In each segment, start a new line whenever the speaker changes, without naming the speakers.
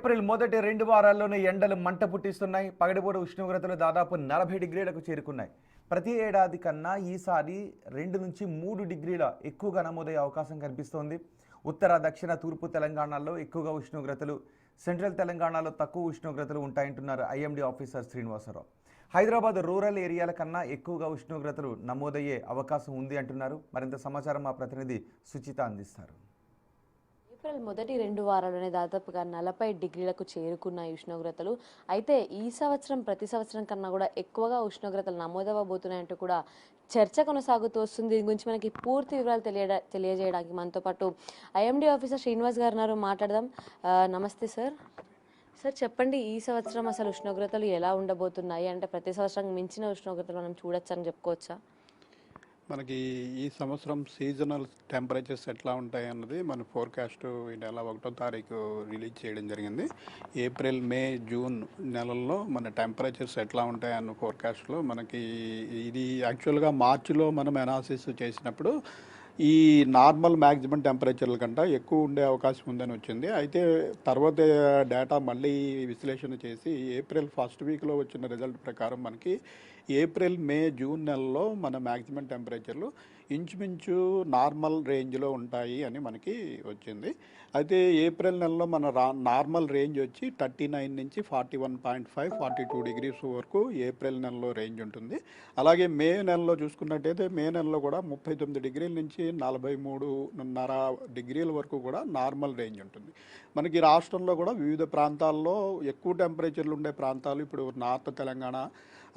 April మొదటి 2 వారాల్లోనే ఎండలు మంట పుట్టిస్తున్నాయి. పగటిపూట ఉష్ణోగ్రతలు దాదాపు 40 డిగ్రీలకు చేరుకున్నాయి. ప్రతి ఏడాది కన్నా ఈసారి 2 నుంచి 3 డిగ్రీల ఎక్కువగా నమోదయ్యే అవకాశం కనిపిస్తోంది. ఉత్తర, దక్షిణ, తూర్పు తెలంగాణలో ఎక్కువగా ఉష్ణోగ్రతలు, సెంట్రల్ తెలంగాణలో తక్కువ ఉష్ణోగ్రతలు ఉంటాయంటున్నారు IMD officer Srinivasarao. Hyderabad rural ఏరియాల కన్నా ఎక్కువగా ఉష్ణోగ్రతలు నమోదయ్యే అవకాశం ఉంది అంటున్నారు. మరింత సమాచారం మా ప్రతినిధి సుచిత అందిస్తారు.
ఏప్రిల్ మొదటి 2 వారాల్లోనే దాదాపుగా 40 డిగ్రీలకు చేరుకున్న ఉష్ణోగ్రతలు. అయితే ఈ సంవత్సరం ప్రతి సంవత్సరం కన్నా కూడా ఎక్కువగా ఉష్ణోగ్రతలు నమోదవబోతున్నాయంటూ కూడా చర్చ కొనసాగుతూ వస్తుంది. దీని గురించి మనకి పూర్తి వివరాలు తెలియజేయడానికి మనతో పాటు ఐఎండీ ఆఫీసర్ శ్రీనివాస్ గారు ఉన్నారు. మాట్లాడదాం. నమస్తే సార్. సార్ చెప్పండి, ఈ సంవత్సరం అసలు ఉష్ణోగ్రతలు ఎలా ఉండబోతున్నాయి? అంటే ప్రతి సంవత్సరం మించిన ఉష్ణోగ్రతలు మనం చూడొచ్చని చెప్పుకోవచ్చా?
మనకి ఈ సంవత్సరం సీజనల్ టెంపరేచర్స్ ఎట్లా ఉంటాయి అన్నది మన ఫోర్కాస్ట్ ఈ నెల 1వ తారీఖు రిలీజ్ చేయడం జరిగింది. ఏప్రిల్, మే, జూన్ నెలల్లో మన టెంపరేచర్స్ ఎట్లా ఉంటాయి అన్న ఫోర్కాస్ట్లో మనకి ఇది యాక్చువల్గా మార్చిలో మనం అనాలిసిస్ చేసినప్పుడు ఈ నార్మల్ మ్యాక్సిమం టెంపరేచర్ల కంటే ఎక్కువ ఉండే అవకాశం ఉందని వచ్చింది. అయితే తర్వాత డేటా మళ్ళీ విశ్లేషణ చేసి ఏప్రిల్ ఫస్ట్ వీక్లో వచ్చిన రిజల్ట్ ప్రకారం మనకి ఏప్రిల్, మే, జూన్ నెలలో మన మ్యాక్సిమం టెంపరేచర్లు ఇంచుమించు నార్మల్ రేంజ్లో ఉంటాయి అని మనకి వచ్చింది. అయితే ఏప్రిల్ నెలలో మన నార్మల్ రేంజ్ వచ్చి 39 నుంచి 41.5, 42 డిగ్రీస్ వరకు ఏప్రిల్ నెలలో రేంజ్ ఉంటుంది. అలాగే మే నెలలో చూసుకున్నట్టయితే మే నెలలో కూడా 39 డిగ్రీల నుంచి 43.5 డిగ్రీల వరకు కూడా నార్మల్ రేంజ్ ఉంటుంది. మనకి రాష్ట్రంలో కూడా వివిధ ప్రాంతాల్లో ఎక్కువ టెంపరేచర్లు ఉండే ప్రాంతాలు ఇప్పుడు నార్త్ తెలంగాణ,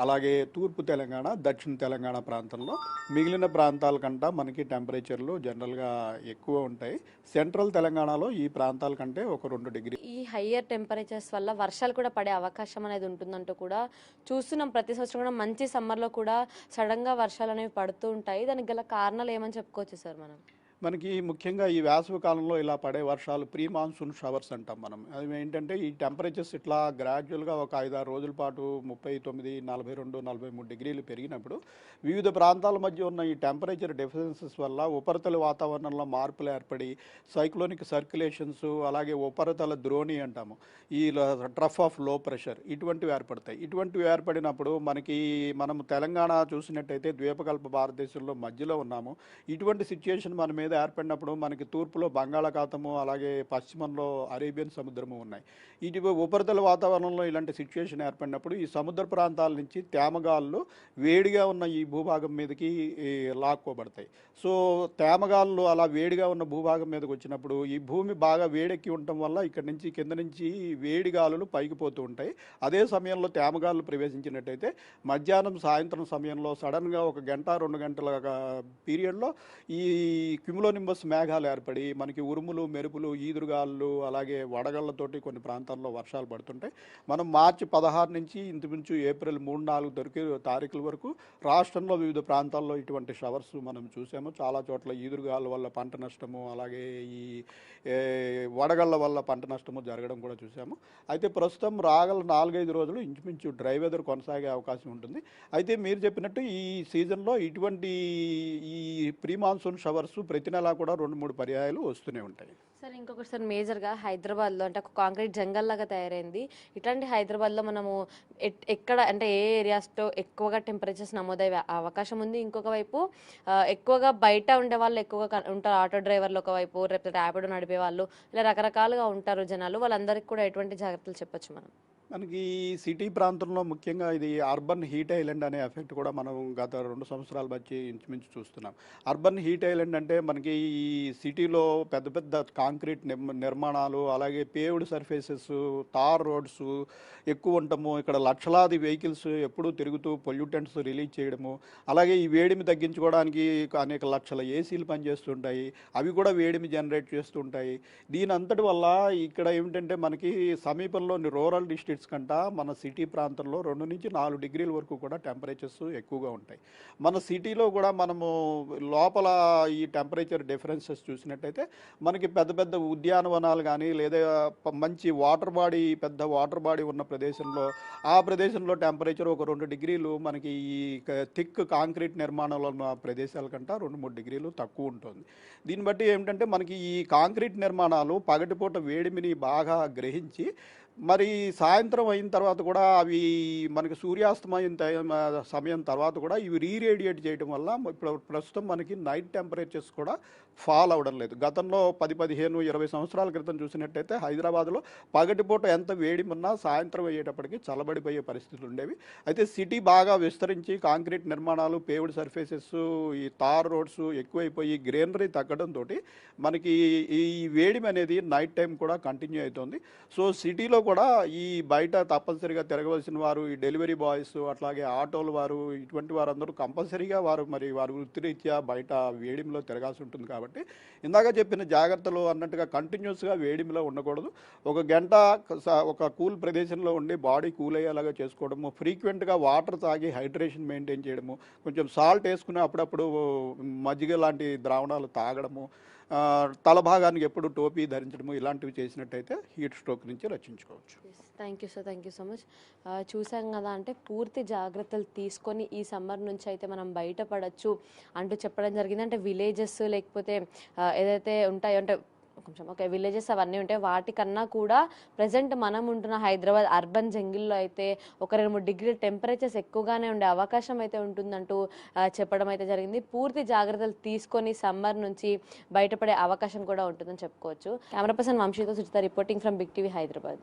అలాగే తూర్పు తెలంగాణ, దక్షిణ తెలంగాణ ప్రాంతంలో మిగిలిన ప్రాంతాల కంటే మనకి టెంపరేచర్లు జనరల్గా ఎక్కువ ఉంటాయి. సెంట్రల్ తెలంగాణలో ఈ ప్రాంతాల కంటే ఒక 2 డిగ్రీ.
ఈ హయ్యర్ టెంపరేచర్స్ వల్ల వర్షాలు కూడా పడే అవకాశం అనేది ఉంటుందంటూ కూడా చూస్తున్నాం. ప్రతి సంవత్సరం కూడా మంచి సమ్మర్లో కూడా సడన్గా వర్షాలు అనేవి పడుతూ ఉంటాయి. దానికి గల కారణాలు ఏమని చెప్పుకోవచ్చు సార్ మనం?
మనకి ముఖ్యంగా ఈ వేసవి కాలంలో ఇలా పడే వర్షాలు ప్రీ మాన్సూన్ షవర్స్ అంటాం మనం. అవి ఏంటంటే ఈ టెంపరేచర్స్ ఇట్లా గ్రాడ్యువల్గా ఒక 5-6 రోజుల పాటు 39, 42, 43 డిగ్రీలు పెరిగినప్పుడు వివిధ ప్రాంతాల మధ్య ఉన్న ఈ టెంపరేచర్ డిఫరెన్సెస్ వల్ల ఉపరితల వాతావరణంలో మార్పులు ఏర్పడి సైక్లోనిక్ సర్క్యులేషన్స్, అలాగే ఉపరితల ద్రోణి అంటాము, ఈ ట్రఫ్ ఆఫ్ లో ప్రెషర్, ఇటువంటివి ఏర్పడతాయి. ఇటువంటివి ఏర్పడినప్పుడు మనం తెలంగాణ చూసినట్టయితే ద్వీపకల్ప భారతదేశంలో మధ్యలో ఉన్నాము. ఇటువంటి సిచ్యుయేషన్ మన మీద ఏర్పడినప్పుడు మనకి తూర్పులో బంగాళాఖాతము, అలాగే పశ్చిమంలో అరేబియన్ సముద్రము ఉన్నాయి. ఇటు ఉపరితల వాతావరణంలో ఇలాంటి సిచ్యుయేషన్ ఏర్పడినప్పుడు ఈ సముద్ర ప్రాంతాల నుంచి తేమగాళ్ళు వేడిగా ఉన్న ఈ భూభాగం మీదకి లాక్కోబడతాయి. సో తేమగాళ్ళు అలా వేడిగా ఉన్న భూభాగం మీదకి వచ్చినప్పుడు ఈ భూమి బాగా వేడెక్కి ఉండటం వల్ల ఇక్కడ నుంచి కింద నుంచి వేడి గాలులు పైకి పోతూ ఉంటాయి. అదే సమయంలో తేమగాళ్ళు ప్రవేశించినట్టయితే మధ్యాహ్నం, సాయంత్రం సమయంలో సడన్గా 1 గంట 2 గంటల పీరియడ్లో ఈ క్యుములోనింబస్ మేఘాలు ఏర్పడి మనకి ఉరుములు, మెరుపులు, ఈదురుగాళ్ళు, అలాగే వడగళ్లతోటి కొన్ని ప్రాంతాల్లో వర్షాలు పడుతుంటాయి. మనం మార్చి 16 నుంచి ఇంచుమించు ఏప్రిల్ 3-4 తారీఖుల వరకు రాష్ట్రంలో వివిధ ప్రాంతాల్లో ఇటువంటి షవర్స్ మనం చూసాము. చాలా చోట్ల ఈదురుగాళ్ళ వల్ల పంట నష్టము, అలాగే ఈ వడగళ్ల వల్ల పంట నష్టము జరగడం కూడా చూసాము. అయితే ప్రస్తుతం రాగల 4-5 రోజులు ఇంచుమించు డ్రై వెదర్ కొనసాగే అవకాశం ఉంటుంది. అయితే మీరు చెప్పినట్టు ఈ సీజన్లో ఇటువంటి ఈ ప్రీ మాన్సూన్ షవర్స్ ప్రతి నెలా కూడా 2-3 పర్యాయాలు వస్తూనే ఉంటాయి.
సార్ ఇంకొకటి సార్, మేజర్గా హైదరాబాద్లో అంటే ఒక కాంక్రీట్ జంగల్ లాగా తయారైంది. ఇట్లాంటి హైదరాబాద్లో మనము ఎక్కడ అంటే ఏ ఏరియాస్లో ఎక్కువగా టెంపరేచర్స్ నమోదయ్యే అవకాశం ఉంది? ఇంకొక వైపు ఎక్కువగా బయట ఉండే వాళ్ళు ఎక్కువగా ఉంటారు, ఆటో డ్రైవర్లు ఒకవైపు, రేపు ర్యాపిడో నడిపే వాళ్ళు, ఇలా రకరకాలుగా ఉంటారు జనాలు. వాళ్ళందరికీ కూడా ఎటువంటి జాగ్రత్తలు చెప్పొచ్చు మనం?
మనకి సిటీ ప్రాంతంలో ముఖ్యంగా ఇది అర్బన్ హీట్ ఐలాండ్ అనే ఎఫెక్ట్ కూడా మనం గత 2 సంవత్సరాల బట్టి ఇంచుమించు చూస్తున్నాం. అర్బన్ హీట్ ఐలాండ్ అంటే మనకి ఈ సిటీలో పెద్ద పెద్ద కాంక్రీట్ నిర్మాణాలు, అలాగే పేవ్డ్ సర్ఫేసెస్, తార్ రోడ్స్ ఎక్కువ ఉండటము, ఇక్కడ లక్షలాది వెహికల్స్ ఎప్పుడూ తిరుగుతూ పొల్యూటెంట్స్ రిలీజ్ చేయడము, అలాగే ఈ వేడిమి తగ్గించుకోవడానికి అనేక లక్షల ఏసీలు పనిచేస్తుంటాయి, అవి కూడా వేడిమి జనరేట్ చేస్తుంటాయి. దీని అంతటి వల్ల ఇక్కడ ఏమిటంటే మనకి సమీపంలోని రూరల్ డిస్ట్రిక్ట్స్ స్టేట్స్ కంట మన సిటీ ప్రాంతంలో 2 నుంచి 4 డిగ్రీల వరకు కూడా టెంపరేచర్స్ ఎక్కువగా ఉంటాయి. మన సిటీలో కూడా మనము లోపల ఈ టెంపరేచర్ డిఫరెన్సెస్ చూసినట్టయితే మనకి పెద్ద పెద్ద ఉద్యానవనాలు కానీ లేదా మంచి పెద్ద వాటర్ బాడీ ఉన్న ప్రదేశంలో ఆ ప్రదేశంలో టెంపరేచర్ ఒక 2 డిగ్రీలు మనకి ఈ థిక్ కాంక్రీట్ నిర్మాణాలు ఉన్న ప్రదేశాల కంట 2-3 డిగ్రీలు తక్కువ ఉంటుంది. దీన్ని బట్టి ఏమిటంటే మనకి ఈ కాంక్రీట్ నిర్మాణాలు పగటిపూట వేడిమిని బాగా గ్రహించి మరి సాయంత్రం అయిన తర్వాత కూడా అవి మనకి సూర్యాస్తమయం సమయం తర్వాత కూడా ఇవి రీరేడియేట్ చేయడం వల్ల ఇప్పుడు ప్రస్తుతం మనకి నైట్ టెంపరేచర్స్ కూడా ఫాల్ అవ్వడం లేదు. గతంలో 10-15-20 సంవత్సరాల క్రితం చూసినట్టయితే హైదరాబాద్లో పగటిపూట ఎంత వేడి ఉన్నా సాయంత్రం అయ్యేటప్పటికి చల్లబడిపోయే పరిస్థితులు ఉండేవి. అయితే సిటీ బాగా విస్తరించి కాంక్రీట్ నిర్మాణాలు, పేవ్డ్ సర్ఫేసెస్, ఈ తార్ రోడ్స్ ఎక్కువైపోయి గ్రీనరీ తగ్గడంతో మనకి ఈ వేడిమి అనేది నైట్ టైం కూడా కంటిన్యూ అవుతుంది. సో సిటీలో కూడా ఈ బయట తప్పనిసరిగా తిరగవలసిన వారు, ఈ డెలివరీ బాయ్స్, అట్లాగే ఆటోల వారు, ఇటువంటి వారందరూ కంపల్సరీగా వారి వృత్తిరీత్యా బయట వేడిమిలో తిరగాల్సి ఉంటుంది. కాబట్టి ఇందాక చెప్పిన జాగ్రత్తలు అన్నట్టుగా కంటిన్యూస్గా వేడిమిలో ఉండకూడదు. ఒక గంట ఒక కూల్ ప్రదేశంలో ఉండి బాడీ కూల్ అయ్యేలాగా చేసుకోవడము, ఫ్రీక్వెంట్గా వాటర్ తాగి హైడ్రేషన్ మెయింటైన్ చేయడము, కొంచెం సాల్ట్ వేసుకుని అప్పుడప్పుడు మజ్జిగ లాంటి ద్రావణాలు తాగడము, తల భాగానికి ఎప్పుడు టోపీ ధరించడము, ఇలాంటివి చేసినట్టయితే హీట్ స్ట్రోక్ నుంచి రక్షించుకోవచ్చు.
Thank you so much. చూసాం కదా, అంటే పూర్తి జాగ్రత్తలు తీసుకొని ఈ సమ్మర్ నుంచి అయితే మనం బయటపడచ్చు అంటూ చెప్పడం జరిగింది. అంటే విలేజెస్ లేకపోతే ఏదైతే ఉంటాయో అంటే కొంచెం విలేజెస్ అవన్నీ ఉంటాయి, వాటికన్నా కూడా ప్రజెంట్ మనం ఉంటున్న హైదరాబాద్ అర్బన్ జంగిల్లో అయితే ఒక 2-3 డిగ్రీల టెంపరేచర్స్ ఎక్కువగానే ఉండే అవకాశం అయితే ఉంటుందంటూ చెప్పడం అయితే జరిగింది. పూర్తి జాగ్రత్తలు తీసుకొని సమ్మర్ నుంచి బయటపడే అవకాశం కూడా ఉంటుందని చెప్పుకోవచ్చు. కెమెరా పర్సన్ వంశీతో Suchitha reporting from big TV Hyderabad.